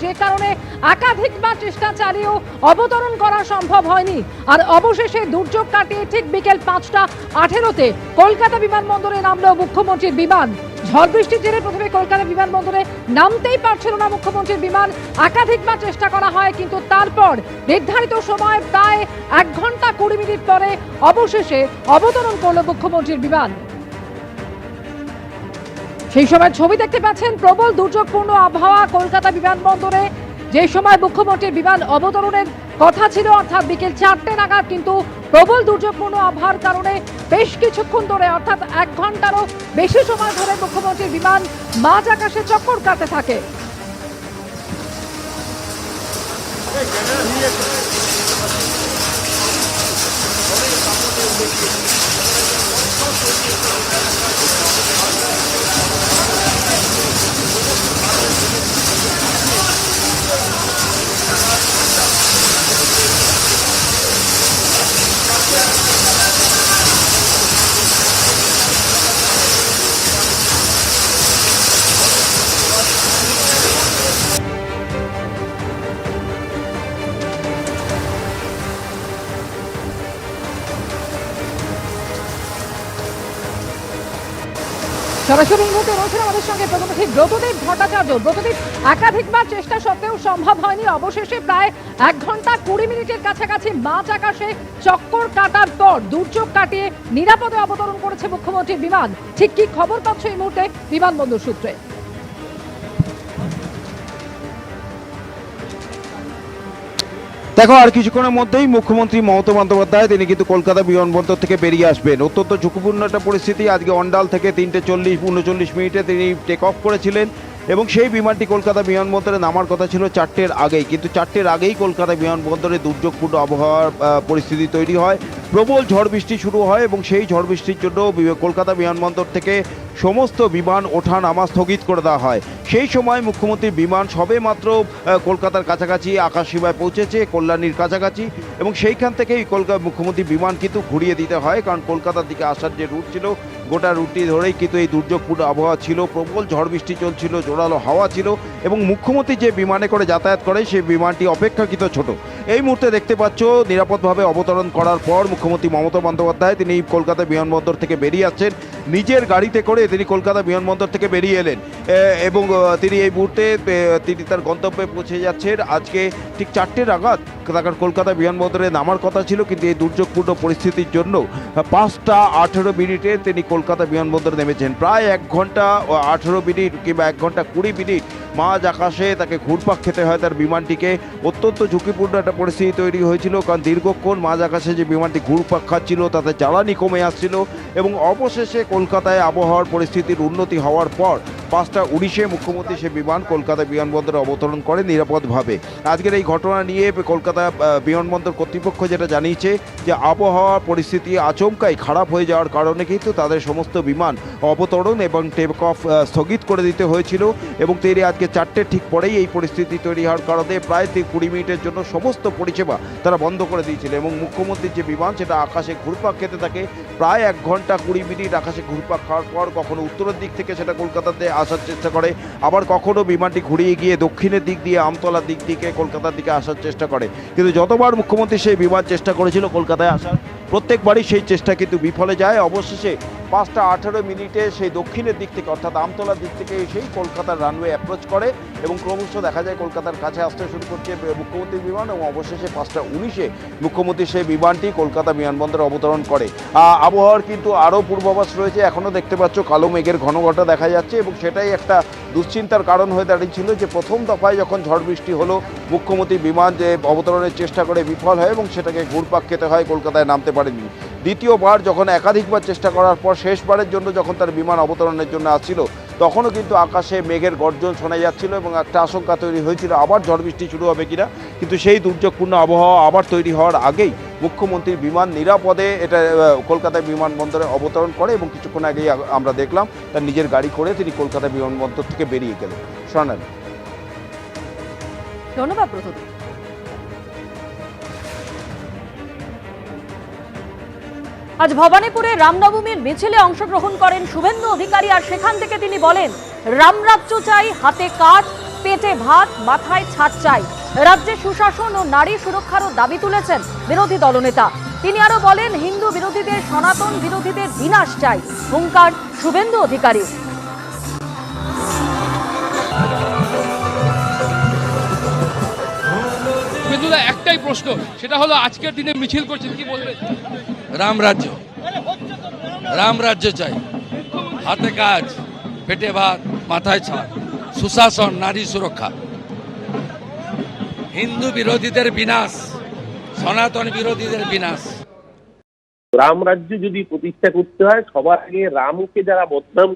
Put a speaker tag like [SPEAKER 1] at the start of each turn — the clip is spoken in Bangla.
[SPEAKER 1] যে কারণে একাধিকবার চেষ্টা চালিয়েও অবতরণ করা সম্ভব হয়নি। আর অবশেষে দুর্যোগ কাটিয়ে ঠিক বিকেল 5টা 18-তে কলকাতা বিমানবন্দরে নামলো মুখ্যমন্ত্রীর বিমান। ঝড় বৃষ্টির জেরে প্রথমে কলকাতা বিমানবন্দরে নামতেই পারছিল না মুখ্যমন্ত্রীর বিমান। একাধিকবার চেষ্টা করা হয়, কিন্তু তারপর নির্ধারিত সময় প্রায় 1 ঘন্টা 20 মিনিট পরে অবশেষে অবতরণ করল মুখ্যমন্ত্রীর বিমান। সেই সময় ছবি দেখতে পাচ্ছেন, প্রবল দুর্যোগপূর্ণ আবহাওয়া কলকাতা বিমানবন্দরে। যে সময় মুখ্যমন্ত্রীর বিমান অবতরণের কথা ছিল অর্থাৎ বিকেল 4টে নাগাদ, কিন্তু প্রবল দুর্যোগপূর্ণ আবহাওয়ার কারণে বেশ কিছুক্ষণ ধরে অর্থাৎ 1 ঘন্টারও বেশি সময় ধরে মুখ্যমন্ত্রীর বিমান মাঝ আকাশে চক্কর কাটতে থাকে। সরাসরি এই মুহূর্তে রয়েছেন আমাদের সঙ্গে প্রতিনিধি ব্রতদীপ ভট্টাচার্য। ব্রতদীপ, একাধিকবার চেষ্টা সত্ত্বেও সম্ভব হয়নি, অবশেষে প্রায় 1 ঘন্টা 20 মিনিটের কাছাকাছি মাঝ আকাশে চক্কর কাটার পর দুর্যোগ কাটিয়ে নিরাপদে অবতরণ করেছে মুখ্যমন্ত্রীর বিমান। ঠিক কি খবর পাচ্ছ এই মুহূর্তে বিমানবন্দর সূত্রে?
[SPEAKER 2] দেখো, আর কিছুক্ষণের মধ্যেই মুখ্যমন্ত্রী মমতা বন্দ্যোপাধ্যায় তিনি কিন্তু কলকাতা বিমানবন্দর থেকে বেরিয়ে আসবেন। অত্যন্ত ঝুঁকিপূর্ণ একটা পরিস্থিতি। আজকে অন্ডাল থেকে 3টে 39 মিনিটে তিনি টেক অফ করেছিলেন এবং সেই বিমানটি কলকাতা বিমানবন্দরে নামার কথা ছিল 4টের আগেই, কিন্তু 4টের আগেই কলকাতা বিমানবন্দরে দুর্যোগপূর্ণ আবহাওয়ার পরিস্থিতি তৈরি হয়। প্রবল ঝড় বৃষ্টি শুরু হয় এবং সেই ঝড় বৃষ্টির জন্য কলকাতা বিমানবন্দর থেকে সমস্ত বিমান ওঠা নামা স্থগিত করে দেওয়া হয়। সেই সময় মুখ্যমন্ত্রীর বিমান সবে মাত্র কলকাতার কাছাকাছি আকাশসীমায় পৌঁছেছে, কল্যাণীর কাছাকাছি, এবং সেইখান থেকেই মুখ্যমন্ত্রীর বিমান কিন্তু ঘুরিয়ে দিতে হয়, কারণ কলকাতার দিকে আসার যে রুট ছিল গোটা রুটটি ধরেই কিন্তু এই দুর্যোগপূর্ণ আবহাওয়া ছিল। প্রবল ঝড় বৃষ্টি চলছিল, জোরালো হাওয়া ছিল এবং মুখ্যমন্ত্রী যে বিমানে করে যাতায়াত করে সেই বিমানটি অপেক্ষাকৃত ছোট। এই মুহূর্তে দেখতে পাচ্ছ নিরাপদভাবে অবতরণ করার পর মুখ্যমন্ত্রী মমতা বন্দ্যোপাধ্যায় তিনি কলকাতা বিমানবন্দর থেকে বেরিয়ে আসছেন। নিজের গাড়িতে করে তিনি কলকাতা বিমানবন্দর থেকে বেরিয়ে এলেন এবং তিনি এই মুহূর্তে তিনি তার গন্তব্যে পৌঁছে যাচ্ছেন। আজকে ঠিক 4টে নাগাদ তার কলকাতা বিমানবন্দরে নামার কথা ছিল, কিন্তু এই দুর্যোগপূর্ণ পরিস্থিতির জন্য 5টা 18 মিনিটে তিনি কলকাতা বিমানবন্দরে নেমেছেন। প্রায় 1 ঘন্টা 18 মিনিট কিংবা 1 ঘন্টা 20 মিনিট মাঝ আকাশে তাকে ঘুরপাক খেতে হয় তার বিমানটিকে। অত্যন্ত ঝুঁকিপূর্ণ একটা পরিস্থিতি তৈরি হয়েছিল, কারণ দীর্ঘক্ষণ মাঝ আকাশে যে বিমানটি ঘুরপাক খাচ্ছিল তাতে জ্বালানি কমে আসছিল এবং অবশেষে কলকাতায় আবহাওয়ার পরিস্থিতির উন্নতি হওয়ার পর 5টা 19-এ মুখ্যমন্ত্রী সে বিমান কলকাতা বিমানবন্দরে অবতরণ করে নিরাপদভাবে। আজকের এই ঘটনা নিয়ে কলকাতা বিমানবন্দর কর্তৃপক্ষ যেটা জানিয়েছে যে আবহাওয়ার পরিস্থিতি আচমকাই খারাপ হয়ে যাওয়ার কারণে কিন্তু তাদের সমস্ত বিমান অবতরণ এবং টেক অফ স্থগিত করে দিতে হয়েছিল এবং তিনি আজকে 4টের ঠিক পরেই এই পরিস্থিতি তৈরি হওয়ার কারণে প্রায় 20 মিনিটের জন্য সমস্ত পরিষেবা তারা বন্ধ করে দিয়েছিল এবং মুখ্যমন্ত্রীর যে বিমান সেটা আকাশে ঘুরপাক খেতে থাকে। প্রায় 1 ঘন্টা 20 মিনিট আকাশে ঘুরপাক খাওয়ার পর কখনো উত্তরের দিক থেকে সেটা কলকাতাতে আসার চেষ্টা করে, আবার কখনো বিমানটি ঘুরিয়ে গিয়ে দক্ষিণের দিক দিয়ে আমতলার দিক থেকে কলকাতার দিকে আসার চেষ্টা করে। কিন্তু যতবার মুখ্যমন্ত্রী সেই বিমান চেষ্টা করেছিল কলকাতায় আসার, প্রত্যেকবারই সেই চেষ্টা কিন্তু বিফলে যায়। অবশেষে 5টা 18 মিনিটে সেই দক্ষিণের দিক থেকে অর্থাৎ আমতলার দিক থেকে সেই কলকাতার রানওয়ে অ্যাপ্রোচ করে এবং ক্রমশ দেখা যায় কলকাতার কাছে আসতে শুরু করছে মুখ্যমন্ত্রীর বিমান এবং অবশেষে 5টা 19-এ মুখ্যমন্ত্রী সেই বিমানটি কলকাতা বিমানবন্দরে অবতরণ করে। আবহাওয়ার কিন্তু আরও পূর্বাভাস রয়েছে, এখনও দেখতে পাচ্ছ কালো মেঘের ঘনঘটা দেখা যাচ্ছে এবং সেটাই একটা দুশ্চিন্তার কারণ হয়ে দাঁড়িয়েছিল যে প্রথম দফায় যখন ঝড় বৃষ্টি হলো মুখ্যমন্ত্রী বিমান যে অবতরণের চেষ্টা করে বিফল হয় এবং সেটাকে ঘুরপাক খেতে হয়, কলকাতায় নামতে পারেনি। দ্বিতীয়বার যখন একাধিকবার চেষ্টা করার পর শেষবারের জন্য যখন তার বিমান অবতরণের জন্য আসছিল তখনও কিন্তু আকাশে মেঘের গর্জন শোনা যাচ্ছিল এবং একটা আশঙ্কা তৈরি হয়েছিল আবার ঝড় বৃষ্টি শুরু হবে কিনা, কিন্তু সেই দুর্যোগপূর্ণ আবহাওয়া আবার তৈরি হওয়ার আগেই মুখ্যমন্ত্রীর বিমান নিরাপদে এটা কলকাতা বিমানবন্দরে অবতরণ করে এবং কিছুক্ষণ আগেই আমরা দেখলাম তার নিজের গাড়ি করে তিনি কলকাতা বিমানবন্দর থেকে বেরিয়ে গেলেন। সোনালী,
[SPEAKER 1] ধন্যবাদ প্রথমে।
[SPEAKER 3] আজ ভবানীপুরে রামনবমীর মিছিলে অংশগ্রহণ করেন শুভেন্দু অধিকারী, আর সেখান থেকে তিনি বলেন রামরাজ্য চাই, হাতে কাজ, পেটে ভাত মাথায় ছাদ চাই। রাজ্যে সুশাসন ও নারী সুরক্ষারও দাবি তুলেছেন বিরোধী দলনেতা। তিনি আরো বলেন, হিন্দু বিরোধীদের, সনাতন বিরোধীদের বিনাশ চাই। হুঙ্কার শুভেন্দু অধিকারী।
[SPEAKER 4] শুভেন্দুদা, একটাই প্রশ্ন, সেটা হলো আজকের দিনে মিছিল করছেন, কি বলবেন?
[SPEAKER 5] রাম রাজ্য চাই, হাতে কাজ, পেটে ভাত মাথায় ছাদ, সুশাসন, নারী সুরক্ষা। হিন্দু বিরোধীদের বিনাশ, সনাতন বিরোধীদের বিনাশ।
[SPEAKER 6] রাম রাজ্য যদি প্রতিষ্ঠা করতে হয়, সবার আগে রামকে যারা বদনাম